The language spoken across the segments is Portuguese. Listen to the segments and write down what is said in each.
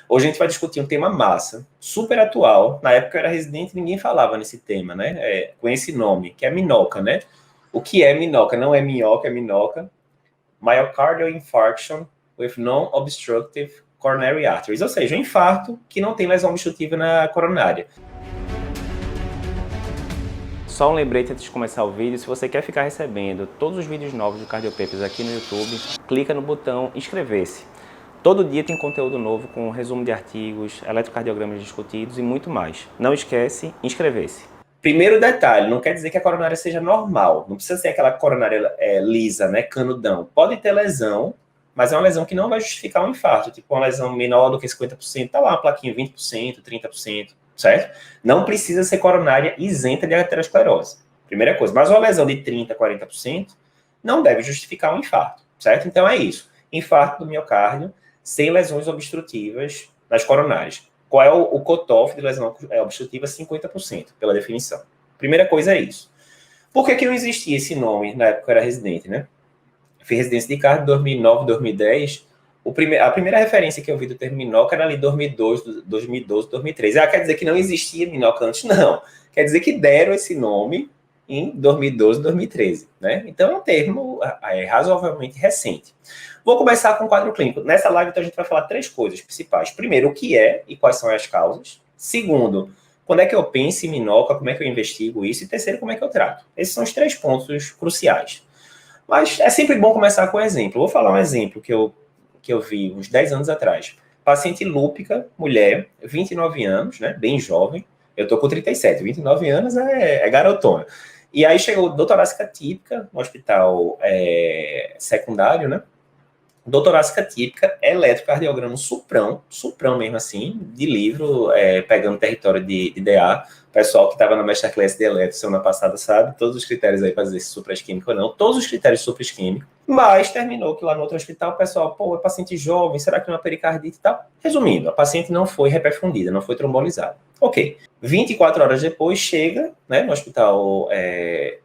Hoje a gente vai discutir um tema massa, super atual. Na época eu era residente, ninguém falava nesse tema, né? Com esse nome, que é MINOCA, né? O que é MINOCA? Não é minhoca, é MINOCA. Myocardial Infarction with Non-Obstructive Coronary Arteries, ou seja, um infarto que não tem lesão obstrutiva na coronária. Só um lembrete antes de começar o vídeo, se você quer ficar recebendo todos os vídeos novos do Cardiopapers aqui no YouTube, clica no botão inscrever-se. Todo dia tem conteúdo novo com resumo de artigos, eletrocardiogramas discutidos e muito mais. Não esquece, inscrever-se. Primeiro detalhe, não quer dizer que a coronária seja normal, não precisa ser aquela coronária lisa, né, canudão. Pode ter lesão, mas é uma lesão que não vai justificar um infarto, tipo uma lesão menor do que 50%, tá lá uma plaquinha 20%, 30%, certo? Não precisa ser coronária isenta de aterosclerose, primeira coisa. Mas uma lesão de 30%, 40% não deve justificar um infarto, certo? Então é isso, infarto do miocárdio sem lesões obstrutivas nas coronárias. Qual é o cutoff de lesão obstrutiva? 50%, pela definição. Primeira coisa é isso. Por que não existia esse nome na época que eu era residente, né? Fiz residência de cardio em 2009, 2010. A primeira referência que eu vi do termo MINOCA era ali 2012, 2013. Quer dizer que não existia MINOCA antes? Não. Quer dizer que deram esse nome em 2012, 2013, né? Então é um termo razoavelmente recente. Vou começar com o quadro clínico. Nessa live, então, a gente vai falar 3 coisas principais. Primeiro, o que é e quais são as causas. Segundo, quando é que eu penso em MINOCA, como é que eu investigo isso. E terceiro, como é que eu trato. Esses são os 3 pontos cruciais. Mas é sempre bom começar com um exemplo. Vou falar um exemplo que eu vi uns 10 anos atrás. Paciente lúpica, mulher, 29 anos, né, bem jovem. Eu tô com 37, 29 anos é garotona. E aí chegou dor torácica típica no hospital secundário, né? Dor torácica típica, eletrocardiograma suprão mesmo assim, de livro, pegando território de DA. O pessoal que estava na Masterclass de eletro semana passada sabe todos os critérios aí para dizer se supra-isquêmico ou não, todos os critérios supra-isquêmicos, mas terminou que lá no outro hospital o pessoal, é paciente jovem, será que não é pericardite e tal? Resumindo, a paciente não foi reperfundida, não foi trombolizada. Ok. 24 horas depois chega, né, no hospital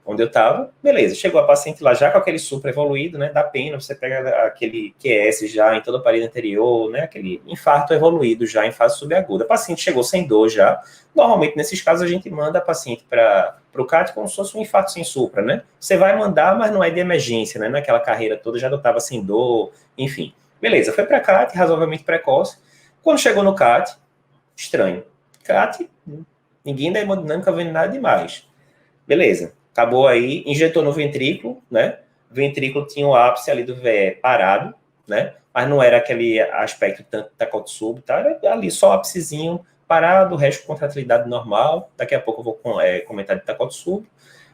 onde eu estava, beleza, chegou a paciente lá já com aquele supra evoluído, né, dá pena, você pega aquele QS já em toda a parede anterior, né, aquele infarto evoluído já em fase subaguda. A paciente chegou sem dor já. Normalmente, nesses casos, a gente manda a paciente para o CAT como se fosse um infarto sem supra, né? Você vai mandar, mas não é de emergência, né? Naquela carreira toda já estava sem dor, enfim. Beleza, foi para CAT, razoavelmente precoce. Quando chegou no CAT, estranho. CAT, ninguém da hemodinâmica vendo nada demais. Beleza, acabou aí, injetou no ventrículo, né? O ventrículo tinha o ápice ali do VE parado, né? Mas não era aquele aspecto tanto da Kotsubo, tá? Era ali só o ápicezinho parado, o resto com contratilidade normal. Daqui a pouco eu vou comentar de Takotsubo.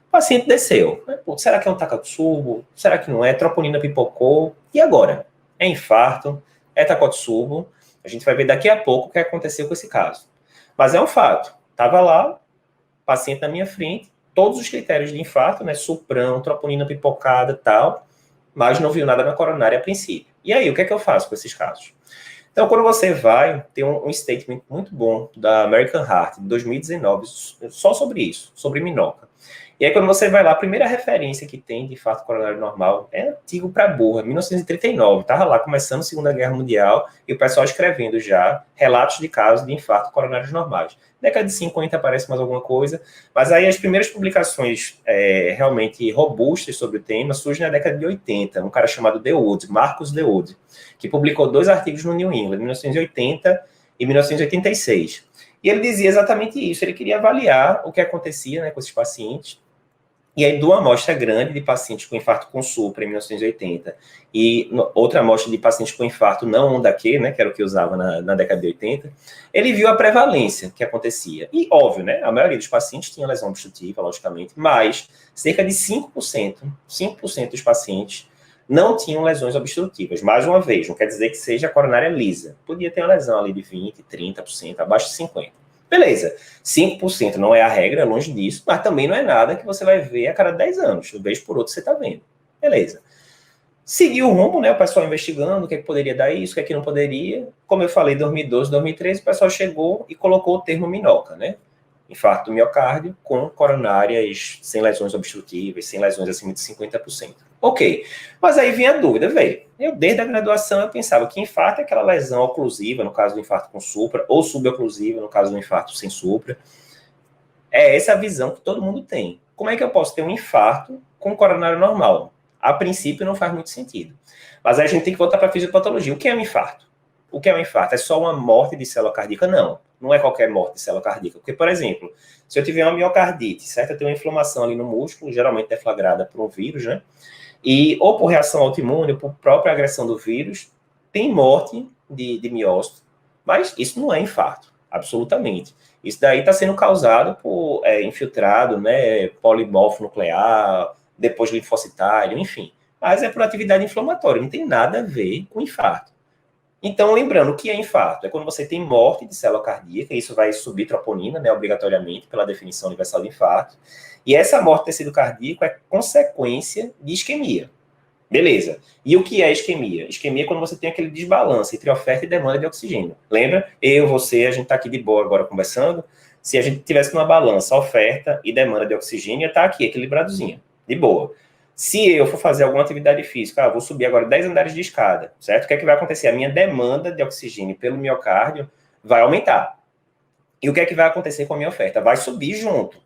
O paciente desceu. Pô, será que é um Takotsubo? Será que não é? Troponina pipocou. E agora? É infarto? É Takotsubo? A gente vai ver daqui a pouco o que aconteceu com esse caso. Mas é um fato. Estava lá, paciente na minha frente, todos os critérios de infarto, né? Suprão, troponina pipocada e tal, mas não viu nada na coronária a princípio. E aí, o que é que eu faço com esses casos? Então, quando você vai, tem um statement muito bom da American Heart, de 2019, só sobre isso, sobre MINOCA. E aí, quando você vai lá, a primeira referência que tem de infarto coronário normal é antigo para burra, 1939. Estava lá começando a Segunda Guerra Mundial e o pessoal escrevendo já relatos de casos de infarto coronários normais. Década de 50 aparece mais alguma coisa, mas aí as primeiras publicações realmente robustas sobre o tema surgem na década de 80. Um cara chamado Dewood, Marcus Dewood, que publicou 2 artigos no New England, 1980 e 1986. E ele dizia exatamente isso, ele queria avaliar o que acontecia, né, com esses pacientes. E aí, de uma amostra grande de pacientes com infarto com supra em 1980 e outra amostra de pacientes com infarto não onda Q, né, que era o que usava na década de 80, ele viu a prevalência que acontecia. E, óbvio, né, a maioria dos pacientes tinha lesão obstrutiva, logicamente, mas cerca de 5% dos pacientes não tinham lesões obstrutivas. Mais uma vez, não quer dizer que seja a coronária lisa. Podia ter uma lesão ali de 20%, 30%, abaixo de 50%. Beleza, 5% não é a regra, é longe disso, mas também não é nada que você vai ver a cada 10 anos. Um vez por outro você está vendo. Beleza. Seguiu o rumo, né? O pessoal investigando o que, é que poderia dar isso, o que é que não poderia. Como eu falei, 2012, 2013, o pessoal chegou e colocou o termo MINOCA, né? Infarto do miocárdio com coronárias sem lesões obstrutivas, sem lesões acima de 50%. Ok, mas aí vinha a dúvida, veio. Desde a graduação, eu pensava que infarto é aquela lesão oclusiva, no caso do infarto com supra, ou suboclusiva, no caso do infarto sem supra. É essa a visão que todo mundo tem. Como é que eu posso ter um infarto com coronário normal? A princípio, não faz muito sentido. Mas aí a gente tem que voltar para a fisiopatologia. O que é um infarto? O que é um infarto? É só uma morte de célula cardíaca? Não. Não é qualquer morte de célula cardíaca. Porque, por exemplo, se eu tiver uma miocardite, certo? Eu tenho uma inflamação ali no músculo, geralmente deflagrada por um vírus, né? E ou por reação autoimune, ou por própria agressão do vírus, tem morte de miócito, mas isso não é infarto, absolutamente. Isso daí está sendo causado por infiltrado, né, polimorfo nuclear, depois linfocitário, enfim. Mas é por atividade inflamatória, não tem nada a ver com infarto. Então, lembrando, o que é infarto? É quando você tem morte de célula cardíaca, isso vai subir troponina, né, obrigatoriamente, pela definição universal de infarto. E essa morte do tecido cardíaco é consequência de isquemia. Beleza. E o que é isquemia? Isquemia é quando você tem aquele desbalanço entre oferta e demanda de oxigênio. Lembra? Eu, você, a gente está aqui de boa agora conversando. Se a gente tivesse numa balança oferta e demanda de oxigênio, ia estar aqui, equilibradozinho, de boa. Se eu for fazer alguma atividade física, vou subir agora 10 andares de escada, certo? O que é que vai acontecer? A minha demanda de oxigênio pelo miocárdio vai aumentar. E o que é que vai acontecer com a minha oferta? Vai subir junto,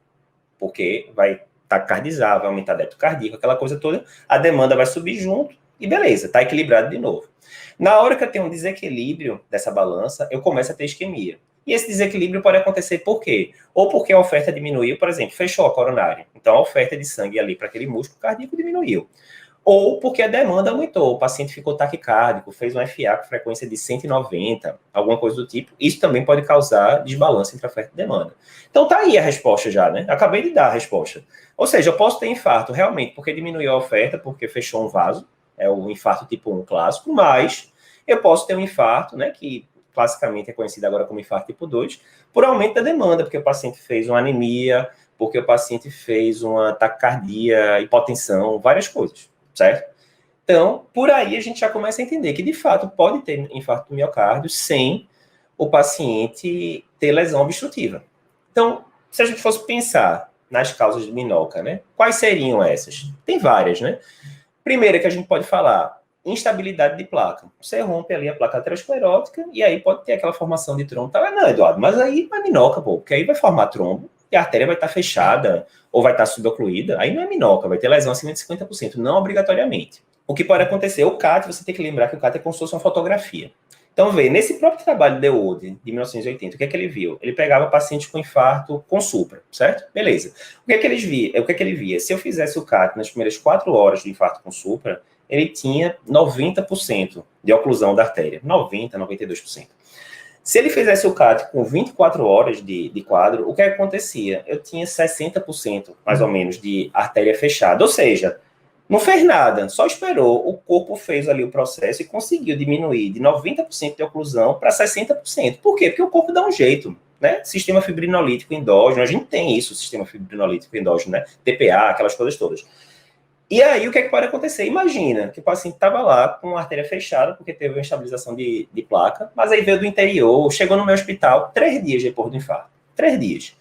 porque vai taquicardizar, vai aumentar débito cardíaco, aquela coisa toda, a demanda vai subir junto e beleza, está equilibrado de novo. Na hora que eu tenho um desequilíbrio dessa balança, eu começo a ter isquemia. E esse desequilíbrio pode acontecer por quê? Ou porque a oferta diminuiu, por exemplo, fechou a coronária. Então a oferta de sangue ali para aquele músculo cardíaco diminuiu. Ou porque a demanda aumentou, o paciente ficou taquicárdico, fez um FA com frequência de 190, alguma coisa do tipo. Isso também pode causar desbalanço entre oferta e demanda. Então tá aí a resposta já, né? Acabei de dar a resposta. Ou seja, eu posso ter infarto realmente porque diminuiu a oferta, porque fechou um vaso, é o infarto tipo 1 clássico, mas eu posso ter um infarto, né, que classicamente é conhecido agora como infarto tipo 2, por aumento da demanda, porque o paciente fez uma anemia, porque o paciente fez uma taquicardia, hipotensão, várias coisas. Certo? Então, por aí a gente já começa a entender que, de fato, pode ter infarto do miocárdio sem o paciente ter lesão obstrutiva. Então, se a gente fosse pensar nas causas de minoca, né? Quais seriam essas? Tem várias, né? Primeira que a gente pode falar, instabilidade de placa. Você rompe ali a placa aterosclerótica e aí pode ter aquela formação de trombo. Tá? Não, Eduardo, mas aí vai minoca, pô, porque aí vai formar trombo e a artéria vai estar fechada ou vai estar subocluída, aí não é minoca, vai ter lesão acima de 50%, não obrigatoriamente. O que pode acontecer? O CAT, você tem que lembrar que o CAT é como se fosse uma fotografia. Então, vê, nesse próprio trabalho de Wood, de 1980, o que é que ele viu? Ele pegava pacientes com infarto com supra, certo? Beleza. O que é que ele via? Se eu fizesse o CAT nas primeiras 4 horas de infarto com supra, ele tinha 90% de oclusão da artéria. 90%, 92%. Se ele fizesse o CAT com 24 horas de quadro, o que acontecia? Eu tinha 60%, mais ou menos, de artéria fechada. Ou seja, não fez nada, só esperou. O corpo fez ali o processo e conseguiu diminuir de 90% de oclusão para 60%. Por quê? Porque o corpo dá um jeito, né? Sistema fibrinolítico endógeno, a gente tem isso, sistema fibrinolítico endógeno, né? TPA, aquelas coisas todas. E aí, o que é que pode acontecer? Imagina que o paciente estava lá com a artéria fechada, porque teve uma estabilização de placa, mas aí veio do interior, chegou no meu hospital 3 dias depois do infarto. 3 dias.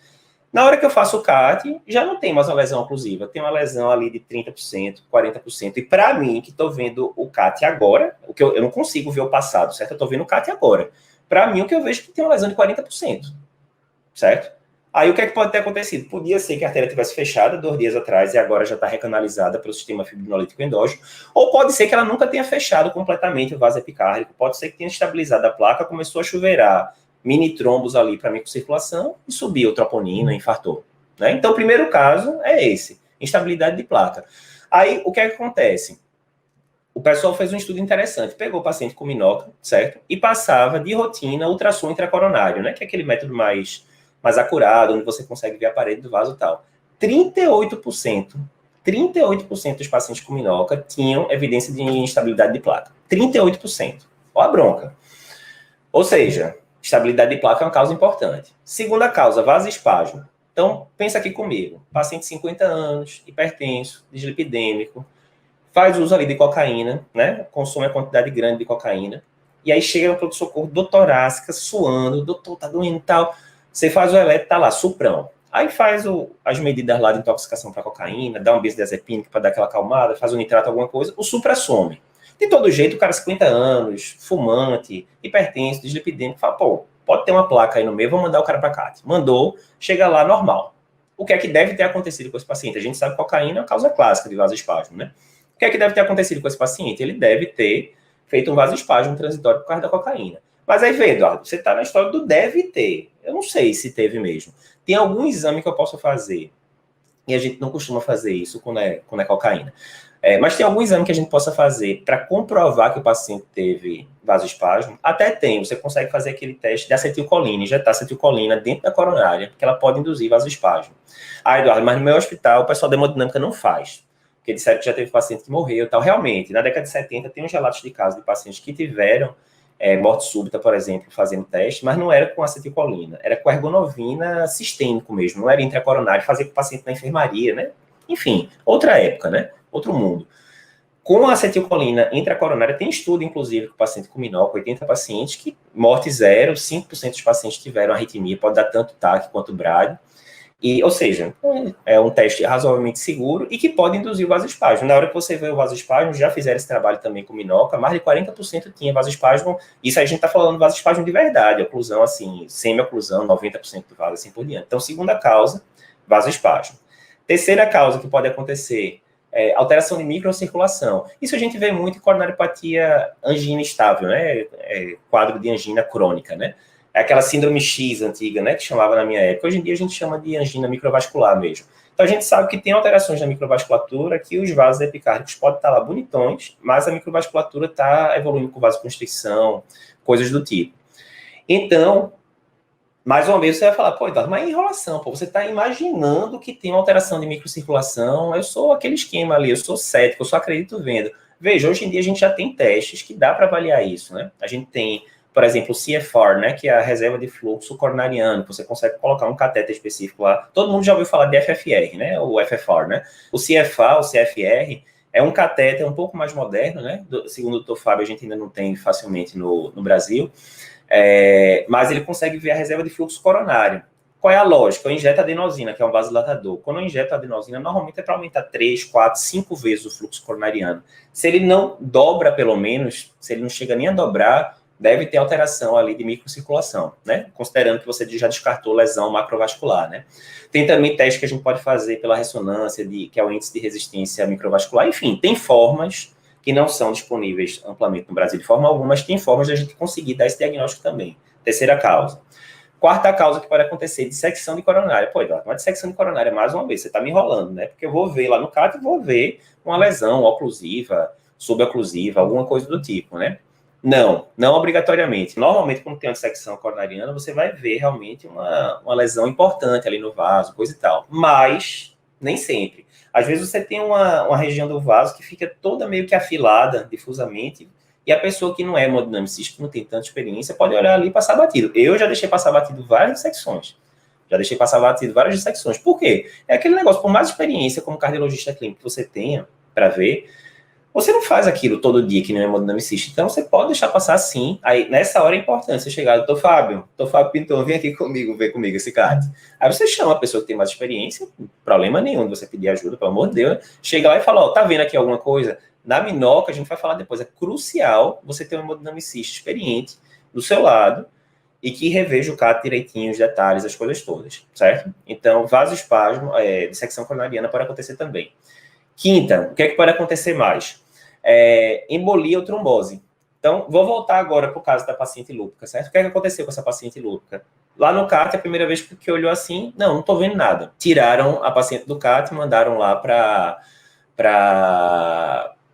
Na hora que eu faço o CAT, já não tem mais uma lesão oclusiva, tem uma lesão ali de 30%, 40%. E para mim, que estou vendo o CAT agora, o que eu não consigo ver o passado, certo? Eu estou vendo o CAT agora. Para mim, o que eu vejo é que tem uma lesão de 40%, certo? Aí o que é que pode ter acontecido? Podia ser que a artéria tivesse fechada 2 dias atrás e agora já está recanalizada pelo sistema fibrinolítico endógeno, ou pode ser que ela nunca tenha fechado completamente o vaso epicárdico, pode ser que tenha estabilizado a placa, começou a chuveirar mini trombos ali para microcirculação e subiu troponina, infartou. Né? Então, o primeiro caso é esse, instabilidade de placa. Aí, o que é que acontece? O pessoal fez um estudo interessante, pegou o paciente com minoca, certo? E passava de rotina ultrassom intracoronário, né? Que é aquele método mais acurado, onde você consegue ver a parede do vaso e tal. 38% dos pacientes com minoca tinham evidência de instabilidade de placa. 38%. Olha a bronca. Ou seja, estabilidade de placa é uma causa importante. Segunda causa, vasoespasmo. Então, pensa aqui comigo. Paciente de 50 anos, hipertenso, dislipidêmico, faz uso ali de cocaína, né? Consome a quantidade grande de cocaína. E aí chega no pronto-socorro, dor torácica, suando, doutor, tá doendo e tal. Você faz o eletro, tá lá, suprão. Aí faz as medidas lá de intoxicação para cocaína, dá um benzodiazepínico para dar aquela acalmada, faz o nitrato, alguma coisa, o supra some. De todo jeito, o cara 50 anos, fumante, hipertenso, dislipidêmico, fala, pô, pode ter uma placa aí no meio, vou mandar o cara para CAT. Mandou, chega lá normal. O que é que deve ter acontecido com esse paciente? A gente sabe que cocaína é a causa clássica de vasoespasmo, né? O que é que deve ter acontecido com esse paciente? Ele deve ter feito um vasoespasmo transitório por causa da cocaína. Mas aí vê, Eduardo, você está na história do deve ter. Eu não sei se teve mesmo. Tem algum exame que eu possa fazer, e a gente não costuma fazer isso quando é cocaína. Mas tem algum exame que a gente possa fazer para comprovar que o paciente teve vasoespasmo? Até tem, você consegue fazer aquele teste de acetilcolina, injetar acetilcolina dentro da coronária, porque ela pode induzir vasoespasmo. Ah, Eduardo, mas no meu hospital o pessoal da hemodinâmica não faz, porque disseram que já teve paciente que morreu e tal. Realmente, na década de 70 tem uns relatos de casos de pacientes que tiveram morte súbita, por exemplo, fazendo teste, mas não era com acetilcolina, era com ergonovina sistêmico mesmo, não era intracoronário, fazia com o paciente na enfermaria, né? Enfim, outra época, né? Outro mundo. Com a acetilcolina intracoronária, tem estudo, inclusive, com o paciente com minol, com 80 pacientes, que morte zero, 5% dos pacientes tiveram arritmia, pode dar tanto TAC quanto BRAD, ou seja, é um teste razoavelmente seguro e que pode induzir o vasoespasmo. Na hora que você vê o vasoespasmo, já fizeram esse trabalho também com minhoca, mais de 40% tinha vasoespasmo, isso a gente está falando de vasoespasmo de verdade, oclusão assim, semi-oclusão, 90% do vaso, assim por diante. Então, segunda causa, vasoespasmo. Terceira causa que pode acontecer, alteração de microcirculação. Isso a gente vê muito em coronariopatia angina estável, né? Quadro de angina crônica, né? É aquela síndrome X antiga, né, que chamava na minha época. Hoje em dia a gente chama de angina microvascular mesmo. Então a gente sabe que tem alterações na microvasculatura, que os vasos epicárdicos podem estar lá bonitões, mas a microvasculatura está evoluindo com vasoconstrição, coisas do tipo. Então, mais uma vez você vai falar, pô, Eduardo, mas é enrolação, pô, você está imaginando que tem uma alteração de microcirculação, eu sou aquele esquema ali, eu sou cético, eu só acredito vendo. Veja, hoje em dia a gente já tem testes que dá para avaliar isso, né? A gente tem, por exemplo, o CFR, né, que é a reserva de fluxo coronariano, que você consegue colocar um catéter específico lá. Todo mundo já ouviu falar de FFR, né, o FFR, né? O CFA, o CFR, é um catéter um pouco mais moderno, né? Segundo o Dr. Fábio, a gente ainda não tem facilmente no Brasil, mas ele consegue ver a reserva de fluxo coronário. Qual é a lógica? Eu injeto adenosina, que é um vasodilatador. Quando eu injeto adenosina, normalmente é para aumentar 3, 4, 5 vezes o fluxo coronariano. Se ele não dobra, pelo menos, se ele não chega nem a dobrar, deve ter alteração ali de microcirculação, né? Considerando que você já descartou lesão macrovascular, né? Tem também teste que a gente pode fazer pela ressonância, que é o índice de resistência microvascular. Enfim, tem formas que não são disponíveis amplamente no Brasil de forma alguma, mas tem formas de a gente conseguir dar esse diagnóstico também. Terceira causa. Quarta causa que pode acontecer, dissecção de coronária. Pô, Eduardo, uma dissecção de coronária, mais uma vez, você está me enrolando, né? Porque eu vou ver lá no CAT e vou ver uma lesão oclusiva, suboclusiva, alguma coisa do tipo, né? Não obrigatoriamente. Normalmente, quando tem uma dissecção coronariana, você vai ver realmente uma lesão importante ali no vaso, coisa e tal. Mas, nem sempre. Às vezes você tem uma região do vaso que fica toda meio que afilada, difusamente, e a pessoa que não é hemodinamicista, que não tem tanta experiência, pode olhar ali e passar batido. Eu já deixei passar batido várias dissecções. Por quê? É aquele negócio, por mais experiência como cardiologista clínico que você tenha para ver, você não faz aquilo todo dia que não é hemodinamicista. Então, você pode deixar passar sim. Aí, nessa hora é importante você chegar, doutor Fábio Pinton, vem aqui comigo, ver comigo esse CAT. Aí você chama a pessoa que tem mais experiência, problema nenhum de você pedir ajuda, pelo amor de Deus. Chega lá e fala, ó, tá vendo aqui alguma coisa? Na minhoca, a gente vai falar depois, é crucial você ter um hemodinamicista experiente do seu lado e que reveja o CAT direitinho, os detalhes, as coisas todas, certo? Então, vasoespasmo, dissecção coronariana pode acontecer também. Quinta, o que é que pode acontecer mais? Embolia ou trombose. Então, vou voltar agora para o caso da paciente lúpica, certo? O que é que aconteceu com essa paciente lúpica? Lá no CAT, a primeira vez que olhou assim, não estou vendo nada. Tiraram a paciente do CAT e mandaram lá para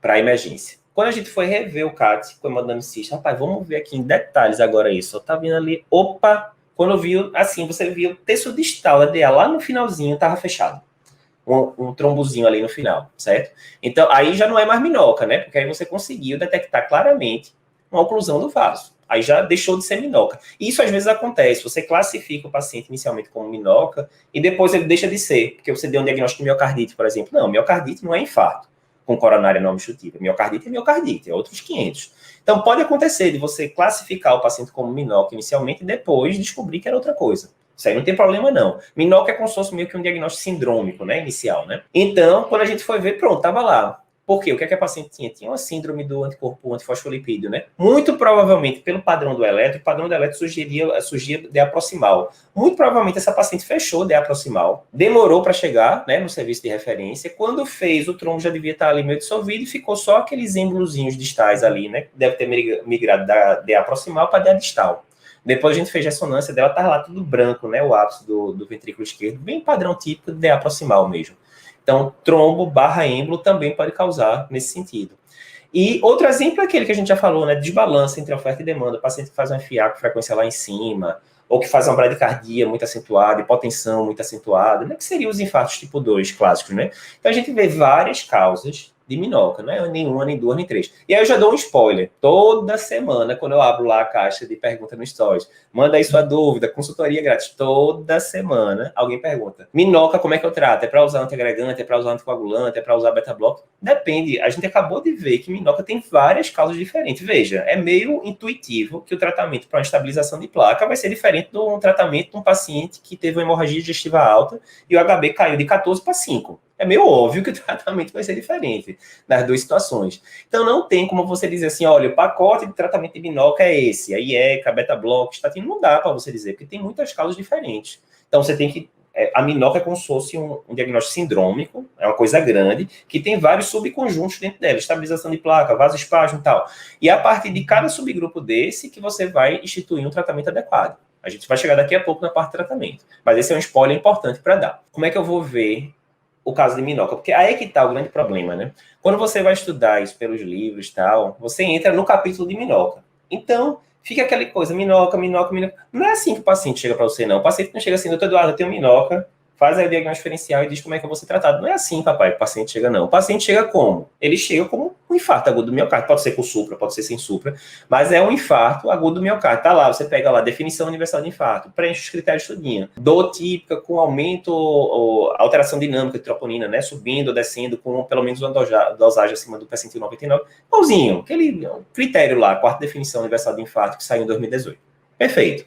a emergência. Quando a gente foi rever o CAT com o hemodinamicista, rapaz, vamos ver aqui em detalhes agora isso. Tá vendo ali, opa, quando viu, assim, você viu o terço distal da DA lá no finalzinho, estava fechado. Um trombozinho ali no final, certo? Então, aí já não é mais minhoca, né? Porque aí você conseguiu detectar claramente uma oclusão do vaso. Aí já deixou de ser minhoca. E isso às vezes acontece. Você classifica o paciente inicialmente como minhoca e depois ele deixa de ser, porque você deu um diagnóstico de miocardite, por exemplo. Não, miocardite não é infarto com coronária não obstrutiva. Miocardite, é outros 500. Então, pode acontecer de você classificar o paciente como minhoca inicialmente e depois descobrir que era outra coisa. Isso aí não tem problema, não. Minhoca é como se fosse meio que um diagnóstico sindrômico, né, inicial, né? Então, quando a gente foi ver, pronto, tava lá. Por quê? O que é que a paciente tinha? Tinha uma síndrome do anticorpo antifosfolipídio, né? Muito provavelmente, pelo padrão do eletro, o padrão do eletro surgia DA proximal. Muito provavelmente essa paciente fechou DA proximal, demorou para chegar, né, no serviço de referência. Quando fez, o trombo já devia estar ali meio dissolvido e ficou só aqueles êmbolozinhos distais ali, né? Deve ter migrado da DA proximal para DA distal. Depois a gente fez ressonância dela, tá lá tudo branco, né? O ápice do ventrículo esquerdo, bem padrão típico de DA proximal mesmo. Então, trombo barra êmbolo também pode causar nesse sentido. E outro exemplo é aquele que a gente já falou, né? Desbalanço entre oferta e demanda. O paciente que faz um FA com frequência lá em cima, ou que faz uma bradicardia muito acentuada, hipotensão muito acentuada, né? Que seriam os infartos tipo 2 clássicos, né? Então, a gente vê várias causas de minoca, não é nem uma, nem duas, nem três. E aí eu já dou um spoiler. Toda semana, quando eu abro lá a caixa de perguntas no Stories, manda aí sua dúvida, consultoria grátis. Toda semana alguém pergunta: minoca, como é que eu trato? É para usar antiagregante? É para usar anticoagulante? É para usar beta-block? Depende. A gente acabou de ver que minoca tem várias causas diferentes. Veja, é meio intuitivo que o tratamento para uma estabilização de placa vai ser diferente do tratamento de um paciente que teve uma hemorragia digestiva alta e o HB caiu de 14 para 5. É meio óbvio que o tratamento vai ser diferente nas duas situações. Então, não tem como você dizer assim, olha, o pacote de tratamento de minoca é esse, a IECA, beta-block, estatina, não dá para você dizer, porque tem muitas causas diferentes. Então, você tem que... A minoca é como se fosse um diagnóstico sindrômico, é uma coisa grande, que tem vários subconjuntos dentro dela, estabilização de placa, vasoespasmo e tal. E é a partir de cada subgrupo desse que você vai instituir um tratamento adequado. A gente vai chegar daqui a pouco na parte de tratamento. Mas esse é um spoiler importante para dar. Como é que eu vou ver o caso de minoca? Porque aí é que está o grande problema, né? Quando você vai estudar isso pelos livros e tal, você entra no capítulo de minoca. Então, fica aquela coisa, minoca. Não é assim que o paciente chega para você, não. O paciente não chega assim, doutor Eduardo, eu tenho minoca, faz aí o diagnóstico diferencial e diz como é que eu vou ser tratado. Não é assim, papai, que o paciente chega, não. O paciente chega como? Ele chega como um infarto agudo do miocárdio. Pode ser com supra, pode ser sem supra, mas é um infarto agudo do miocárdio. Tá lá, você pega lá, definição universal de infarto, preenche os critérios tudinho. Dor típica com aumento ou alteração dinâmica de troponina, né? Subindo ou descendo com pelo menos uma dosagem acima do percentil 99. Igualzinho, aquele critério lá, quarta definição universal de infarto que saiu em 2018. Perfeito.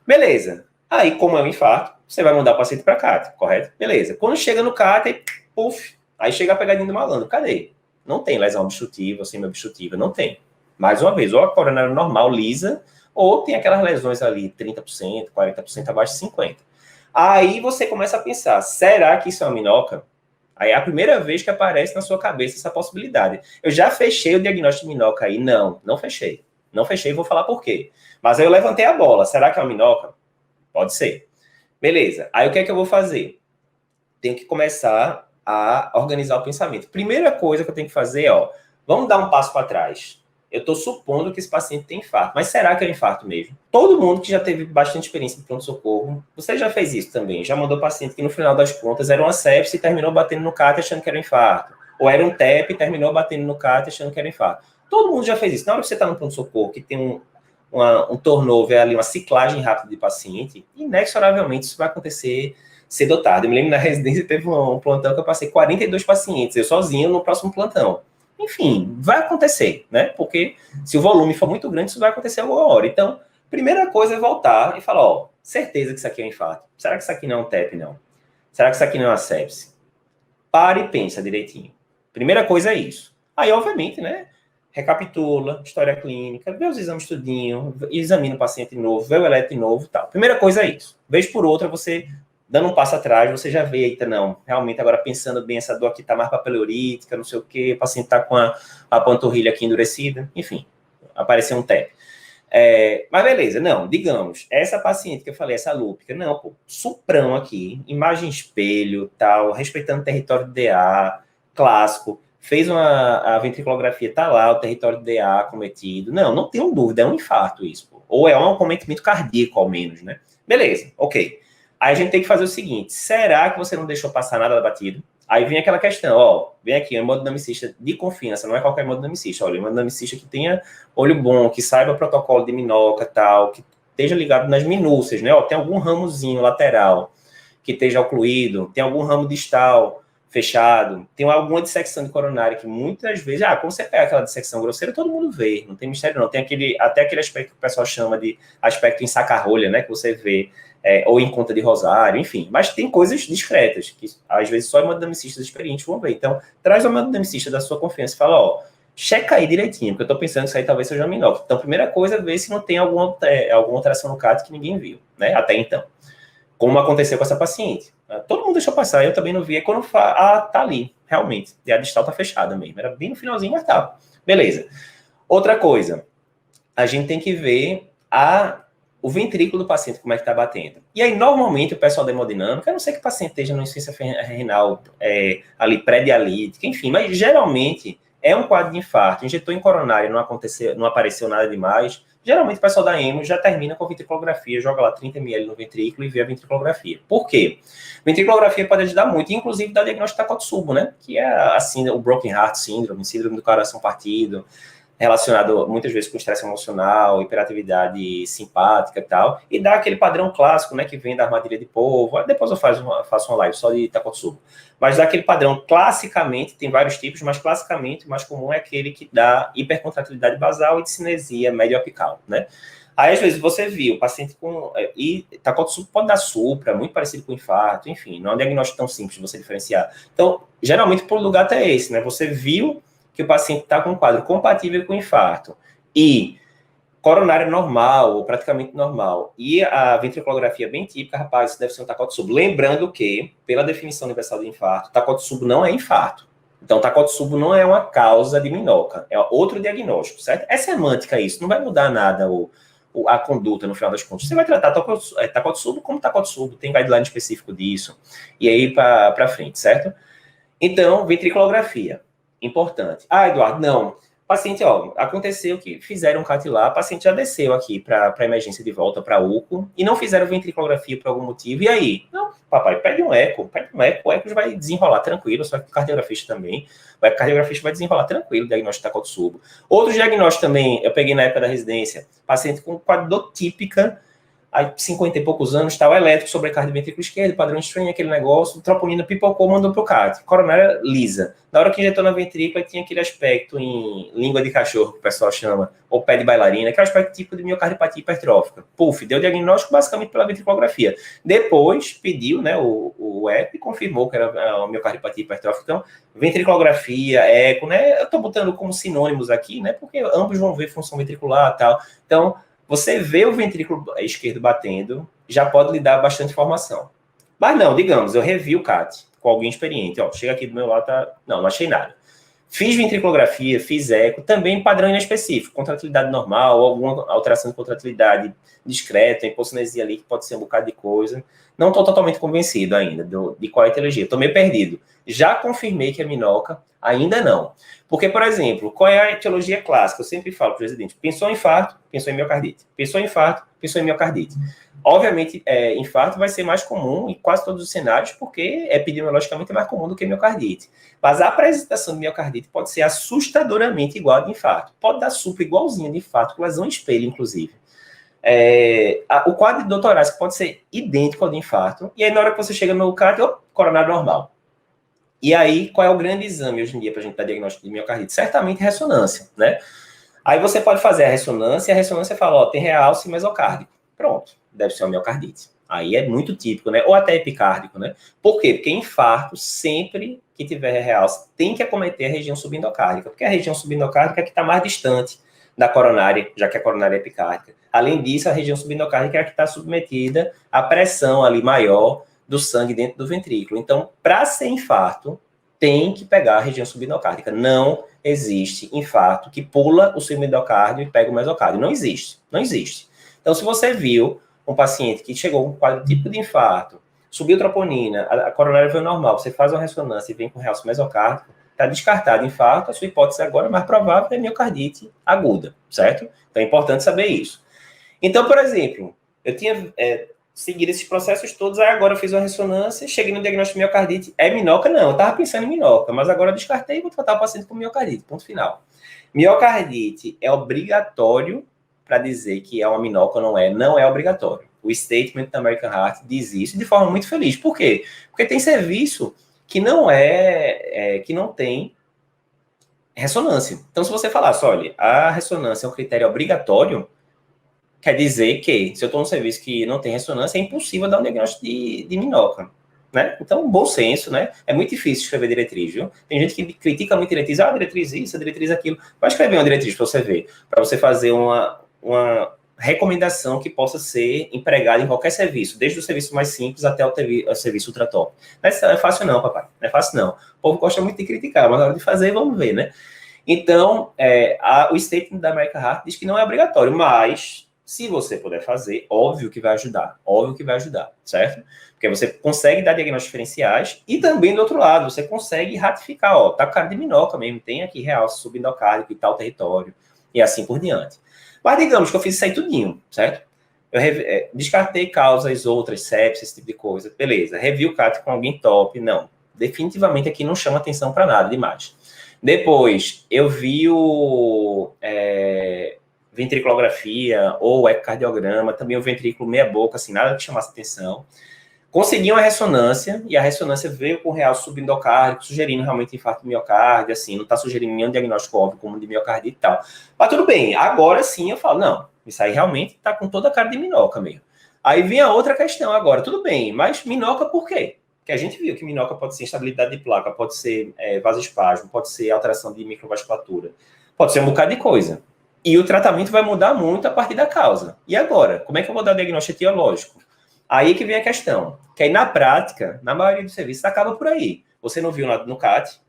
Beleza. Aí, como é um infarto, você vai mandar o paciente para CAT, correto? Beleza. Quando chega no CAT, aí, puf, aí chega a pegadinha do malandro. Cadê? Não tem lesão obstrutiva ou semi-obstrutiva, não tem. Mais uma vez, ou a coronária normal, lisa, ou tem aquelas lesões ali, 30%, 40% abaixo de 50%. Aí você começa a pensar, será que isso é uma minoca? Aí é a primeira vez que aparece na sua cabeça essa possibilidade. Eu já fechei o diagnóstico de minoca aí? Não fechei. Não fechei e vou falar por quê. Mas aí eu levantei a bola. Será que é uma minoca? Pode ser. Beleza. Aí o que é que eu vou fazer? Tenho que começar a organizar o pensamento. Primeira coisa que eu tenho que fazer, vamos dar um passo para trás. Eu estou supondo que esse paciente tem infarto, mas será que é um infarto mesmo? Todo mundo que já teve bastante experiência de pronto-socorro, você já fez isso também, já mandou paciente que no final das contas era uma sepse e terminou batendo no CAT achando que era um infarto, ou era um TEP e terminou batendo no CAT achando que era um infarto. Todo mundo já fez isso. Na hora que você está no pronto-socorro, que tem um turnover ali, uma ciclagem rápida de paciente, inexoravelmente isso vai acontecer cedo ou tarde. Eu me lembro na residência teve um plantão que eu passei 42 pacientes, eu sozinho no próximo plantão. Enfim, vai acontecer, né? Porque se o volume for muito grande, isso vai acontecer alguma hora. Então, primeira coisa é voltar e falar, certeza que isso aqui é um infarto. Será que isso aqui não é um TEP, não? Será que isso aqui não é uma sepse? Para e pensa direitinho. Primeira coisa é isso. Aí, obviamente, né? Recapitula, história clínica, vê os exames tudinho, examina o paciente de novo, vê o eletro de novo e tal. Primeira coisa é isso. Vez por outra, você dando um passo atrás, você já vê, eita, não, realmente agora pensando bem, essa dor aqui tá mais papilurítica, não sei o quê, o paciente tá com a panturrilha aqui endurecida, enfim, apareceu um TEP. Mas beleza, não, digamos, essa paciente que eu falei, essa lúpica, não, pô, suprão aqui, imagem espelho, tal, respeitando o território DA, clássico, fez a ventriculografia, tá lá, o território DA acometido, não tenho dúvida, é um infarto isso, pô. Ou é um acometimento cardíaco, ao menos, né? Beleza, ok. Aí a gente tem que fazer o seguinte, será que você não deixou passar nada batido? Aí vem aquela questão, vem aqui, um hemodinamicista de confiança, não é qualquer hemodinamicista, olha, um hemodinamicista que tenha olho bom, que saiba o protocolo de minoca, tal, que esteja ligado nas minúcias, né? Tem algum ramozinho lateral que esteja ocluído, tem algum ramo distal fechado, tem alguma dissecção de coronária que muitas vezes, quando você pega aquela dissecção grosseira, todo mundo vê, não tem mistério não, tem até aquele aspecto que o pessoal chama de aspecto em saca-rolha, né, que você vê, ou em conta de rosário, enfim, mas tem coisas discretas, que às vezes só hemodinamicistas experientes vão ver, então traz o hemodinamicista da sua confiança e fala, checa aí direitinho, porque eu tô pensando que isso aí talvez seja minóquio. Então, primeira coisa, ver se não tem alguma alteração no CAT que ninguém viu, né, até então. Como aconteceu com essa paciente. Todo mundo deixou passar, eu também não vi. Aí quando tá ali, realmente. E a distal tá fechada mesmo. Era bem no finalzinho, mas tá. Beleza. Outra coisa, a gente tem que ver o ventrículo do paciente, como é que tá batendo. E aí, normalmente, o pessoal da hemodinâmica, a não ser que o paciente esteja numa insuficiência renal ali pré-dialítica, enfim, mas geralmente é um quadro de infarto. Injetou em coronária, não apareceu nada demais. Geralmente o pessoal da hemo já termina com ventriculografia, joga lá 30 ml no ventrículo e vê a ventriculografia. Por quê? Ventriculografia pode ajudar muito, inclusive dar diagnóstico de Takotsubo, né? Que é assim, o Broken Heart Syndrome, síndrome do coração partido, relacionado muitas vezes com estresse emocional, hiperatividade simpática e tal, e dá aquele padrão clássico, né, que vem da armadilha de polvo. Depois eu faço uma live só de Takotsubo. Mas dá aquele padrão, classicamente, tem vários tipos, mas classicamente o mais comum é aquele que dá hipercontratilidade basal e discinesia médio-apical, né? Aí, às vezes, você viu o paciente com... E Takotsubo pode dar supra, muito parecido com infarto, enfim, não é um diagnóstico tão simples de você diferenciar. Então, geralmente, por lugar até esse, né? Você viu que o paciente está com um quadro compatível com infarto e coronária normal, ou praticamente normal, e a ventriculografia bem típica, rapaz, isso deve ser um Takotsubo. Lembrando que, pela definição universal de infarto, Takotsubo não é infarto. Então, Takotsubo não é uma causa de minoca, é outro diagnóstico, certo? É semântica isso, não vai mudar nada a conduta no final das contas. Você vai tratar Takotsubo como Takotsubo, tem guideline específico disso, e aí para frente, certo? Então, ventriculografia. Importante. Eduardo, não. Paciente, aconteceu que fizeram um CAT lá, a paciente já desceu aqui para emergência de volta para UCO e não fizeram ventriculografia por algum motivo. E aí? Não, papai, pede um eco, o eco vai desenrolar tranquilo, só que o cardiografista também. O cardiografista vai desenrolar tranquilo o diagnóstico de Takotsubo. Outros diagnósticos também, eu peguei na época da residência, paciente com quadro típica, aí 50 e poucos anos, tal, elétrico, sobrecarga de ventrículo esquerdo, padrão estranho, aquele negócio, troponina pipocou, mandou pro CAT, coronária lisa. Na hora que injetou na ventrícula, tinha aquele aspecto em língua de cachorro, que o pessoal chama, ou pé de bailarina, que é o aspecto tipo de miocardiopatia hipertrófica. Puf, deu diagnóstico basicamente pela ventriculografia. Depois, pediu, né, o eco e confirmou que era a miocardiopatia hipertrófica. Então, ventriculografia, eco, né, eu tô botando como sinônimos aqui, né, porque ambos vão ver função ventricular e tal. Então, você vê o ventrículo esquerdo batendo, já pode lhe dar bastante informação. Mas não, digamos, eu revi o CAT com alguém experiente. Chega aqui do meu lado, não achei nada. Fiz ventriculografia, fiz eco, também padrão inespecífico, contratilidade normal, alguma alteração de contratilidade discreta, hipocinesia ali, que pode ser um bocado de coisa. Não estou totalmente convencido ainda de qual é a etiologia. Estou meio perdido. Já confirmei que é minoca, ainda não. Porque, por exemplo, qual é a etiologia clássica? Eu sempre falo para o residente, pensou em infarto, pensou em miocardite. Pensou em infarto, pensou em miocardite. Obviamente, infarto vai ser mais comum em quase todos os cenários, porque epidemiologicamente é mais comum do que miocardite. Mas a apresentação de miocardite pode ser assustadoramente igual a de infarto. Pode dar supra igualzinha de infarto, com lesão espelho, inclusive. O quadro de doutorácico pode ser idêntico ao de infarto, e aí na hora que você chega no CAT, coronário normal. E aí, qual é o grande exame hoje em dia para a gente dar diagnóstico de miocardite? Certamente ressonância, né? Aí você pode fazer a ressonância, e a ressonância fala, tem realce mesocárdico. Pronto, deve ser uma miocardite. Aí é muito típico, né? Ou até epicárdico, né? Por quê? Porque infarto, sempre que tiver realce, tem que acometer a região subendocárdica, porque a região subendocárdica é que está mais distante da coronária, já que a coronária é epicárdica. Além disso, a região subendocárdica é a que está submetida à pressão ali maior do sangue dentro do ventrículo. Então, para ser infarto, tem que pegar a região subendocárdica. Não existe infarto que pula o subendocárdio e pega o mesocárdio. Não existe. Não existe. Então, se você viu um paciente que chegou com quadro tipo de infarto, subiu troponina, a coronária veio normal, você faz uma ressonância e vem com realce mesocárdico, está descartado infarto, a sua hipótese agora mais provável é miocardite aguda, certo? Então, é importante saber isso. Então, por exemplo, eu tinha seguido esses processos todos, aí agora eu fiz uma ressonância, cheguei no diagnóstico de miocardite, é minoca? Não, eu estava pensando em minoca, mas agora eu descartei e vou tratar o paciente com miocardite, ponto final. Miocardite é obrigatório para dizer que é uma minoca ou não é obrigatório. O statement da American Heart diz isso de forma muito feliz. Por quê? Porque tem serviço que que não tem ressonância. Então, se você falasse, olha, a ressonância é um critério obrigatório, quer dizer que, se eu estou num serviço que não tem ressonância, é impossível dar um diagnóstico de minhoca. Né? Então, bom senso, né? É muito difícil escrever diretriz, viu? Tem gente que critica muito diretriz, diretriz isso, diretriz aquilo. Vai escrever uma diretriz para você ver, para você fazer uma recomendação que possa ser empregada em qualquer serviço, desde o serviço mais simples até o serviço ultra top. Não é fácil não, papai. Não é fácil não. O povo gosta muito de criticar, mas na hora de fazer, vamos ver, né? Então, o statement da American Heart diz que não é obrigatório, mas se você puder fazer, óbvio que vai ajudar, certo? Porque você consegue dar diagnósticos diferenciais e também, do outro lado, você consegue ratificar, ó, tá com cara de minhoca mesmo, tem aqui realce subendocárdico e tal território, e assim por diante. Mas digamos que eu fiz isso aí tudinho, certo? Eu descartei causas outras, sepsis, esse tipo de coisa, beleza. Revi o CAT com alguém top, não. Definitivamente aqui não chama atenção para nada demais. Depois, eu vi ventriculografia ou ecocardiograma, também o ventrículo meia boca, assim, nada que chamasse atenção. Consegui uma ressonância, e a ressonância veio com real subendocárdico, sugerindo realmente infarto de miocárdio, assim, não está sugerindo nenhum diagnóstico óbvio como de miocardite e tal. Mas tudo bem, agora sim eu falo, não, isso aí realmente está com toda a cara de minhoca mesmo. Aí vem a outra questão agora, tudo bem, mas minhoca por quê? Porque a gente viu que minhoca pode ser instabilidade de placa, pode ser vasoespasmo, pode ser alteração de microvasculatura, pode ser um bocado de coisa. E o tratamento vai mudar muito a partir da causa. E agora? Como é que eu vou dar diagnóstico etiológico? Aí que vem a questão. Que aí, na prática, na maioria dos serviços, acaba por aí. Você não viu no CAT,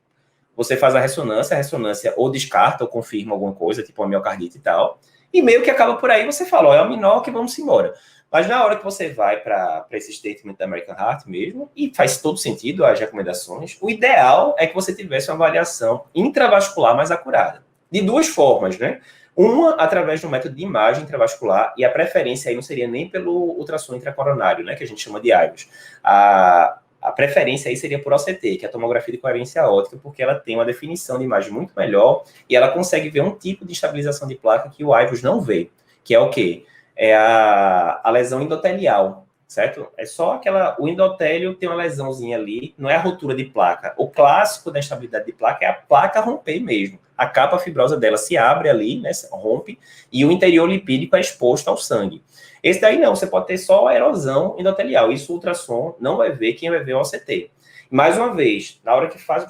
você faz a ressonância ou descarta ou confirma alguma coisa, tipo uma miocardite e tal, e meio que acaba por aí, você fala, ó, é uma minhoca e vamos embora. Mas na hora que você vai para esse statement da American Heart mesmo, e faz todo sentido as recomendações, o ideal é que você tivesse uma avaliação intravascular mais acurada. De duas formas, né? Uma, através do método de imagem intravascular, e a preferência aí não seria nem pelo ultrassom intracoronário, né, que a gente chama de IVUS. A preferência aí seria por OCT, que é a tomografia de coerência óptica, porque ela tem uma definição de imagem muito melhor e ela consegue ver um tipo de estabilização de placa que o IVUS não vê, que é o quê? É a lesão endotelial, certo? É só o endotélio tem uma lesãozinha ali, não é a ruptura de placa. O clássico da instabilidade de placa é a placa romper mesmo. A capa fibrosa dela se abre ali, né, rompe, e o interior lipídico é exposto ao sangue. Esse daí não, você pode ter só a erosão endotelial. Isso o ultrassom não vai ver, quem vai ver é o OCT. Mais uma vez, na hora que faz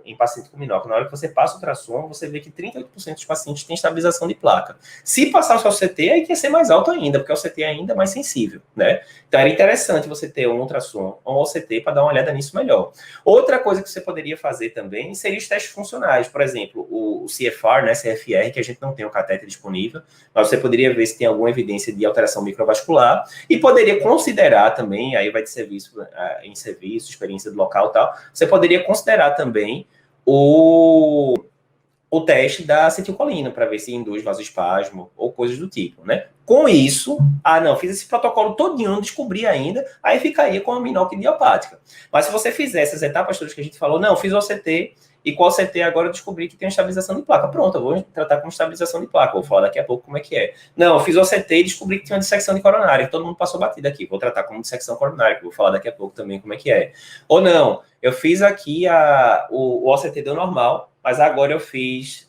em paciente com minhoca, na hora que você passa o ultrassom, você vê que 38% dos pacientes têm estabilização de placa. Se passar o CT, aí quer ser mais alto ainda, porque o CT é ainda mais sensível, né? Então, era interessante você ter um ultrassom ou um OCT para dar uma olhada nisso melhor. Outra coisa que você poderia fazer também seria os testes funcionais. Por exemplo, o CFR, né, CFR, que a gente não tem o catéter disponível, mas você poderia ver se tem alguma evidência de alteração microvascular e poderia considerar também, aí vai de serviço em serviço, experiência do local e tal, você poderia considerar também o teste da acetilcolina para ver se induz vasoespasmo ou coisas do tipo, né? Com isso, não, fiz esse protocolo todinho, não descobri ainda, aí ficaria com a minhoca idiopática. Mas se você fizesse as etapas todas que a gente falou, não, fiz o OCT, e com o OCT agora eu descobri que tem uma estabilização de placa. Pronto, eu vou tratar com estabilização de placa, vou falar daqui a pouco como é que é. Não, eu fiz o OCT e descobri que tinha uma dissecção de coronária, que todo mundo passou batida aqui, vou tratar como dissecção coronária, que vou falar daqui a pouco também como é que é. Ou não, eu fiz aqui o OCT deu normal, mas agora eu fiz